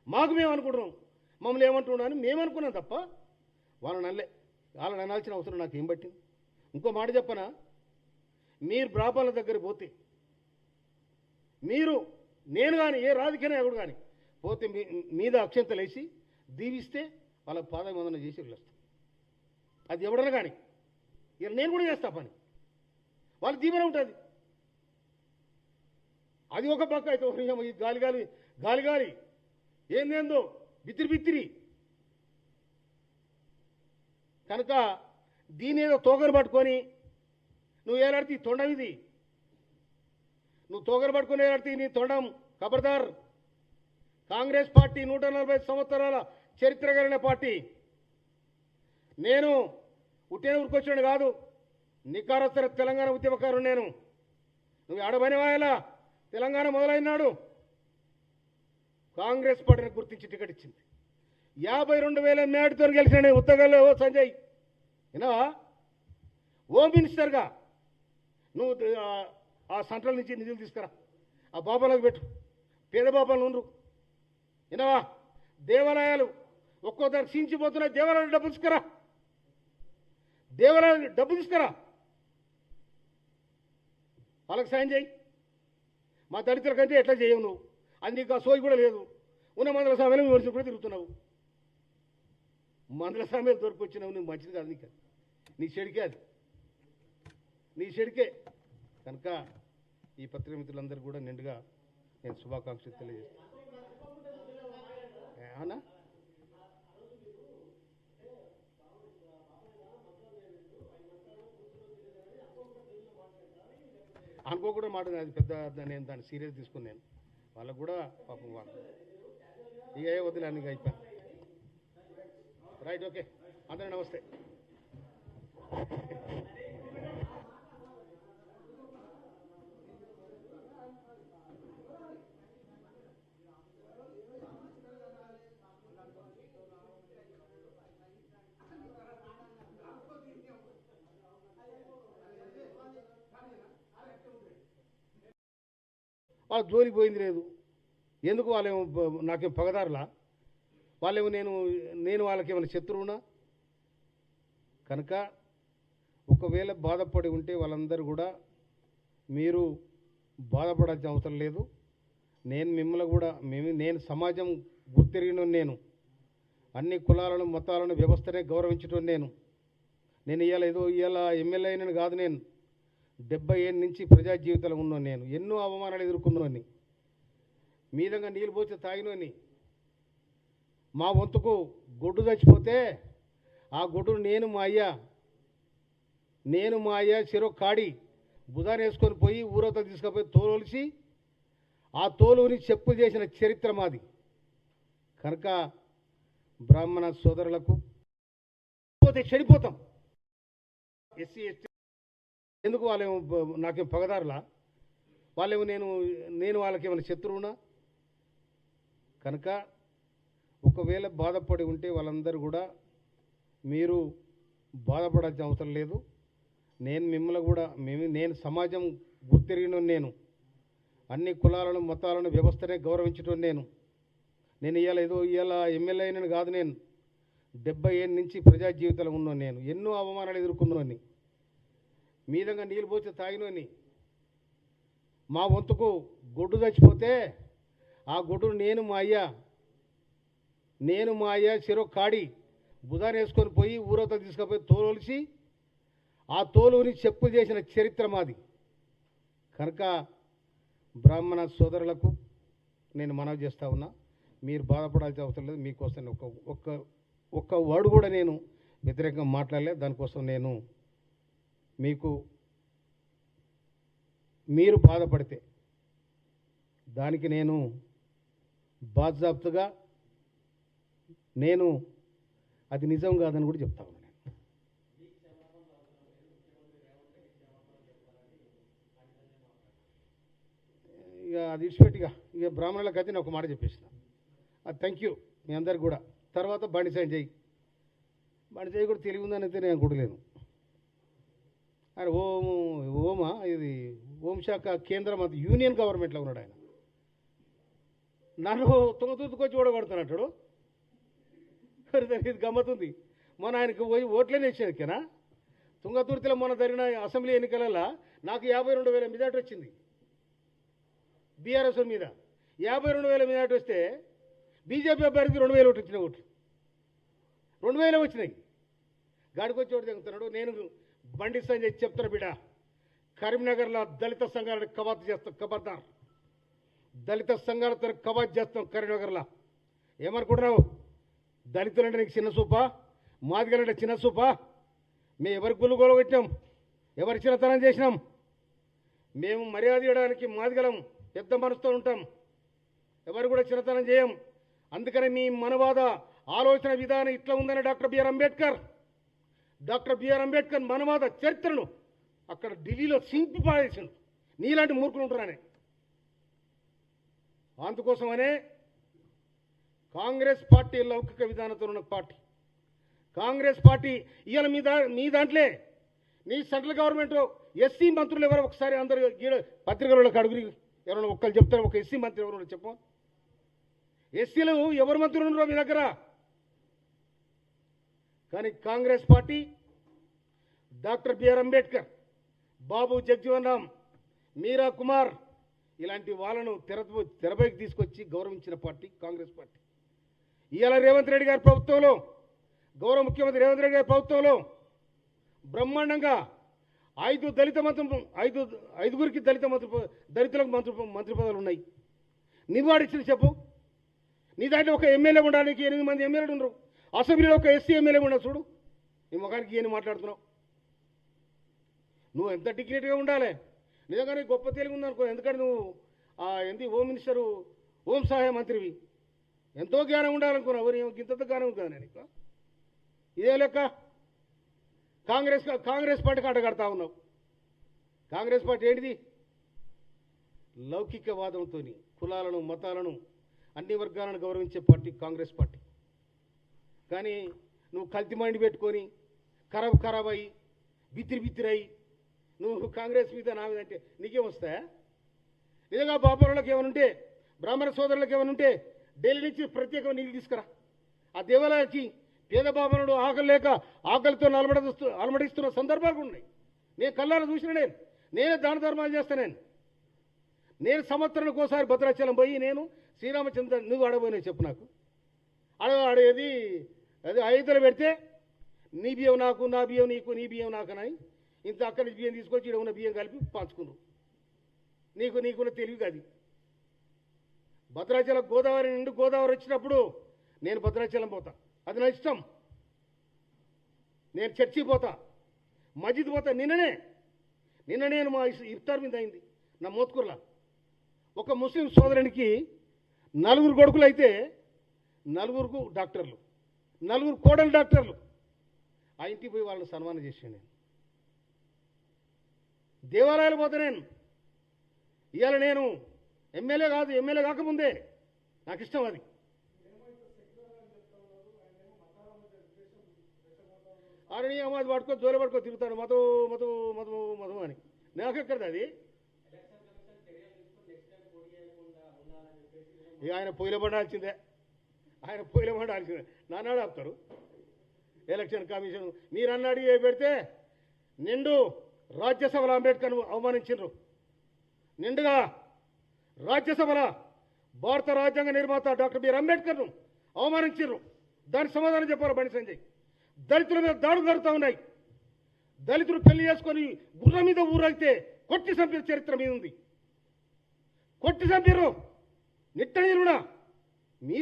మాకు మేము అనుకుంటున్నాం, మమ్మల్ని ఏమంటున్నాం అని మేము అనుకున్నాం తప్ప వాళ్ళని అనలే. వాళ్ళని అనాల్సిన అవసరం నాకు ఏం పట్టింది? ఇంకో మాట చెప్పనా, మీరు బ్రాహ్మణుల దగ్గర పోతే, మీరు నేను కానీ ఏ రాజకీయ నాయకుడు కానీ పోతే మీద అక్షంతలు వేసి దీవిస్తే వాళ్ళ పాదవందన చేసి వెళ్ళొస్తాం. అది ఎవడన్నా కానీ ఇక నేను కూడా చేస్తా పని, వాళ్ళ దీవెన ఉంటుంది. అది ఒక పక్క అయితే ఈ గాలి గాలి గాలి గాలి ఏందేందో బిత్తిరి బిత్తిరి కనుక దీని ఏదో తోగరు పట్టుకొని నువ్వు ఏలాడితే తొండం ఇది, నువ్వు తోగరు పట్టుకొని ఏలాడితే నీ తొండం ఖబర్దార్. కాంగ్రెస్ పార్టీ 140 సంవత్సరాల చరిత్ర కలిగిన పార్టీ. నేను ఉట్టిన ఊరికొచ్చాడు కాదు, నికారస్తర తెలంగాణ ఉద్యమకారుడు నేను. నువ్వు ఆడబనివాయలా తెలంగాణ మొదలైనాడు కాంగ్రెస్ పార్టీని గుర్తించి టికెట్ ఇచ్చింది. 52,000 మేడతో గెలిచిన ఉత్తగల్లో సంజయ్ విన్నావా? హోమ్ మినిస్టర్గా నువ్వు ఆ సెంట్రల్ నుంచి నిధులు తీసుకురా, ఆ బాబాలకు పెట్టు, పేద బాబాలు ఉండరు విన్నావా? దేవాలయాలు ఒక్కో దాన్ని క్షీణించిపోతున్నాయి, దేవాలయాలు డబ్బులు తీసుకురా, దేవాలయాలు డబ్బులు తీసుకురా, వాళ్ళకి సాయం చేయి. మా దళితుల కంటే ఎట్లా చేయవు నువ్వు? అది నీకు ఆ సోయి కూడా లేదు. ఉన్న మందల సమయంలో విమర్శలు కూడా తిరుగుతున్నావు. మందల సమయాలు దొరికొచ్చినావు, నువ్వు మంచిది కాదు, నీకు నీ చెడికే, అది నీ చెడికే. కనుక ఈ పత్రిక మిత్రులందరూ కూడా నిండుగా నేను శుభాకాంక్షలు తెలియజేస్తాను. అవునా? అనుకోకుండా మాట, అది పెద్ద నేను దాన్ని సీరియస్ తీసుకున్నాను. వాళ్ళకు కూడా పాపం వాళ్ళు ఇక వదిలే అన్ని అయిపోయాను. రైట్, ఓకే, అందరూ నమస్తే. వాళ్ళ జోలికి పోయింది లేదు. ఎందుకు? వాళ్ళేమో నాకేం పగదారులా? వాళ్ళేమో నేను వాళ్ళకేమైనా శత్రువునా? కనుక ఒకవేళ బాధపడి ఉంటే వాళ్ళందరూ కూడా మీరు బాధపడాల్సిన అవసరం లేదు. నేను మిమ్మల్ని కూడా నేను సమాజం గుర్తెరిగిన నేను, అన్ని కులాలను మతాలను వ్యవస్థనే గౌరవించడం నేను ఇవాళ ఎమ్మెల్యే అయినని కాదు. నేను 70 ఏళ్ళ నుంచి ప్రజా జీవితంలో ఉన్నాను. నేను ఎన్నో అవమానాలు ఎదుర్కొన్నాను. మీదంగా నీళ్ళు పోతే తాగినోని. మా వంతుకు గొడ్డు చచ్చిపోతే ఆ గొడ్డును నేను మా అయ్య చెరో కాడి బుధాన్ని వేసుకొని పోయి ఊరవతలు తీసుకుపోయి తోలుసి ఆ తోలుని చెప్పులు చేసిన చరిత్ర మాది. కనుక బ్రాహ్మణ సోదరులకు పోతే చెడిపోతాం. ఎస్సీ ఎస్టీ ఎందుకు? వాళ్ళేమో నాకేం పగదారులా? వాళ్ళేమో నేను వాళ్ళకేమైనా శత్రువునా? కనుక ఒకవేళ బాధపడి ఉంటే వాళ్ళందరూ కూడా మీరు బాధపడాల్సిన అవసరం లేదు. నేను మిమ్మల్ని కూడా నేను సమాజం గుర్తెరిగిన నేను, అన్ని కులాలను మతాలను వ్యవస్థనే గౌరవించడం నేను ఇవాళ ఎమ్మెల్యే అయినని కాదు. నేను 70 ఏళ్ళ నుంచి ప్రజా జీవితంలో ఉన్నాను. నేను ఎన్నో అవమానాలు ఎదుర్కొన్నాను. మీదంగా నీళ్ళు పోతే తాగినోని. మా వంతుకు గొడ్డు చచ్చిపోతే ఆ గొడ్డును నేను మా అయ్య చెరో కాడి బుధాన్ని వేసుకొని పోయి ఊరవతలు తీసుకుపోయి తోలుసి ఆ తోలుని చెప్పులు చేసిన చరిత్ర మాది. కనుక బ్రాహ్మణ సోదరులకు నేను మనవి చేస్తా ఉన్నా, మీరు బాధపడాల్సిన అవసరం లేదు. మీకోసం ఒక్క వర్డ్ కూడా నేను వ్యతిరేకంగా మాట్లాడలేదు. దానికోసం నేను మీరు బాధపడితే దానికి నేను బాధ్యతగా అది నిజం కాదని కూడా చెప్తా ఉన్నాను. ఇక అది ఇడిచిపెట్టిగా ఇక బ్రాహ్మణులకు అయితే నేను ఒక మాట చెప్పేసిన. అది థ్యాంక్ యూ మీ అందరికి కూడా. తర్వాత బండి సంజయ్ కూడా తెలివి ఉందని అయితే నేను అనుకోవట్లేను. ఆయన హోంశాఖ కేంద్ర మంత్రి, యూనియన్ గవర్నమెంట్లో ఉన్నాడు ఆయన. నన్ను తుంగతుర్తికొచ్చి ఓడగొడుతున్నట్టు ఇది గమ్మతుంది. మొన్న ఆయనకు పోయి ఓట్లేనే ఇచ్చేదికేనా? తుంగతుర్తిలో మొన్న జరిగిన అసెంబ్లీ ఎన్నికలలో నాకు 52,000 మెజార్టీ వచ్చింది. బీఆర్ఎస్ మీద 52,000 మెజార్టీ వస్తే బీజేపీ అభ్యర్థికి 2,000 ఓట్లు వచ్చినాయి. ఓట్లు 2,000 వచ్చినాయి. గాడికొచ్చి ఓటు తెగుతున్నాడు. నేను బండి సంజయ్ చెప్తున్నా బిడ్డ, కరీంనగర్లో దళిత సంఘాలను కవాతు చేస్తాం. ఖబర్దార్, దళిత సంఘాలతో కవాతు చేస్తాం కరీంనగర్లో. ఏమనుకుంటున్నావు? దళితులంటే నీకు చిన్న చూపా? మాదిగలంటే చిన్న చూపా? మేము ఎవరికి గుళ్ళు గొలగొట్టినాం? ఎవరి చిన్నతనం చేసినాం? మేము మర్యాద ఇవ్వడానికి మాదిగలం పెద్ద మనసుతో ఉంటాం. ఎవరు కూడా చిన్నతనం చేయం. అందుకని మీ మనవాద ఆలోచన విధానం ఇట్లా ఉందని డాక్టర్ బిఆర్ అంబేద్కర్ మనవాద చరిత్రను అక్కడ ఢిల్లీలో సింపి పాడేసిండు. నీలాంటి మూర్ఖులు ఉంటారనే. అందుకోసమనే కాంగ్రెస్ పార్టీ లౌకిక విధానంతో ఉన్న పార్టీ. కాంగ్రెస్ పార్టీ ఇవాళ మీ దాంట్లో నీ సెంట్రల్ గవర్నమెంట్ ఎస్సీ మంత్రులు ఎవరో ఒకసారి అందరు పత్రికలకు అడుగురి, ఎవరైనా ఒక్కరు చెప్తారు. ఒక ఎస్సీ మంత్రి ఎవరు చెప్పు. ఎస్సీలు ఎవరు మంత్రులు ఉన్నారో మీ దగ్గర? కానీ Congress party doctor BR Ambedkar, Babu Jagjivan Ram, Meira Kumar ఇలాంటి వాళ్ళను తెరపైకి తీసుకొచ్చి గౌరవించిన పార్టీ కాంగ్రెస్ పార్టీ. ఇవాళ రేవంత్ రెడ్డి గారి ప్రభుత్వంలో, గౌరవ ముఖ్యమంత్రి రేవంత్ రెడ్డి గారి ప్రభుత్వంలో బ్రహ్మాండంగా ఐదుగురికి దళితులకు మంత్రి పదవులు ఉన్నాయి. నివాడిచ్చిన చెప్పు. నీ దాంట్లో ఒక ఎమ్మెల్యే ఉండడానికి 8 మంది ఎమ్మెల్యేలు ఉండరు. అసెంబ్లీలో ఒక ఎస్సీ ఎమ్మెల్యే ఉండదు. చూడు నీ ముఖానికి ఏం మాట్లాడుతున్నావు? నువ్వు ఎంత డిగ్నిటీగా ఉండాలి. నిజంగానే గొప్ప తెలుగు ఉందనుకో. ఎందుకంటే నువ్వు హోమ్ మినిస్టరు, హోం సహాయ మంత్రివి. ఎంతో జ్ఞానం ఉండాలనుకున్నావు. ఇంత జ్ఞానం ఉంది కదా నీకు. ఇదే లెక్క కాంగ్రెస్ పార్టీకి అడ్డగడతా ఉన్నావు. కాంగ్రెస్ పార్టీ ఏంటిది? లౌకికవాదంతో కులాలను, మతాలను, అన్ని వర్గాలను గౌరవించే పార్టీ కాంగ్రెస్ పార్టీ. కానీ నువ్వు కల్తీ మైండ్ పెట్టుకొని ఖరాబ్ అయ్యి బిత్తిరి నువ్వు కాంగ్రెస్ మీద నా మీద అంటే నీకేం వస్తాయా? నిజంగా బాబాలకు ఏమనుంటే, బ్రాహ్మణ సోదరులకు ఏమనుంటే ఢిల్లీ నుంచి ప్రత్యేకంగా నీళ్ళు తీసుకురా. ఆ దేవాలయానికి పేద బాబనుడు ఆకలితో అలమడిస్తున్న సందర్భాలు ఉన్నాయి. నేను కళ్ళారా చూసిన. నేనే దాన ధర్మాలు చేస్తాను. నేను సంవత్సరానికి ఒకసారి భద్రాచలం పోయి నేను శ్రీరామచంద్ర నువ్వు ఆడబోయినా చెప్పు నాకు. ఆడేది అది ఐదులో పెడితే నీ బియ్యం నాకు, నా బియ్యం నీకు, నీ బియ్యం నాకనని ఇంత అక్కడి నుంచి బియ్యం తీసుకొచ్చి ఇక్కడ ఉన్న బియ్యం కలిపి పంచుకున్నారు. నీకున్న తెలివి కాదు. భద్రాచలం గోదావరి వచ్చినప్పుడు నేను భద్రాచలం పోతా. అది నా ఇష్టం. నేను చర్చికి పోతా, మస్జిద్ పోతా. నిన్న నేను మా ఇఫ్తార్ మీద అయింది నా మోత్కూర్లా. ఒక ముస్లిం సోదరునికి 4 కొడుకులు అయితే 4 డాక్టర్లు, 4 కోడలు డాక్టర్లు. ఆ ఇంటికి పోయి వాళ్ళని సన్మానం చేశాను. నేను దేవాలయాలు పోతా. ఇవాళ నేను ఎమ్మెల్యే కాకముందే నాకు ఇష్టం అది. ఆడని అమ్మాది పట్టుకో జోలు పట్టుకో తిరుగుతాను మధు అని. నాకెక్కడది అది? ఇక ఆయన పొయ్యిలో పడాల్సిందే. నాన్నాడు ఆపుతారు ఎలక్షన్ కమిషన్. మీరు అన్నాడు పెడితే నిండు రాజ్యసభలో అంబేద్కర్ను అవమానించారు. నిండుగా రాజ్యసభలో భారత రాజ్యాంగ నిర్మాత డాక్టర్ బిఆర్ అంబేద్కర్ను అవమానించారు. దానికి సమాధానం చెప్పారు బండి సంజయ్. దళితుల మీద దాడులు జరుగుతూ ఉన్నాయి. దళితులు పెళ్లి చేసుకొని గుర్ర మీద ఊరైతే కొట్టి చంపిన చరిత్ర మీద ఉంది. కొట్టి చంపారు నిట్ట నిలువునా.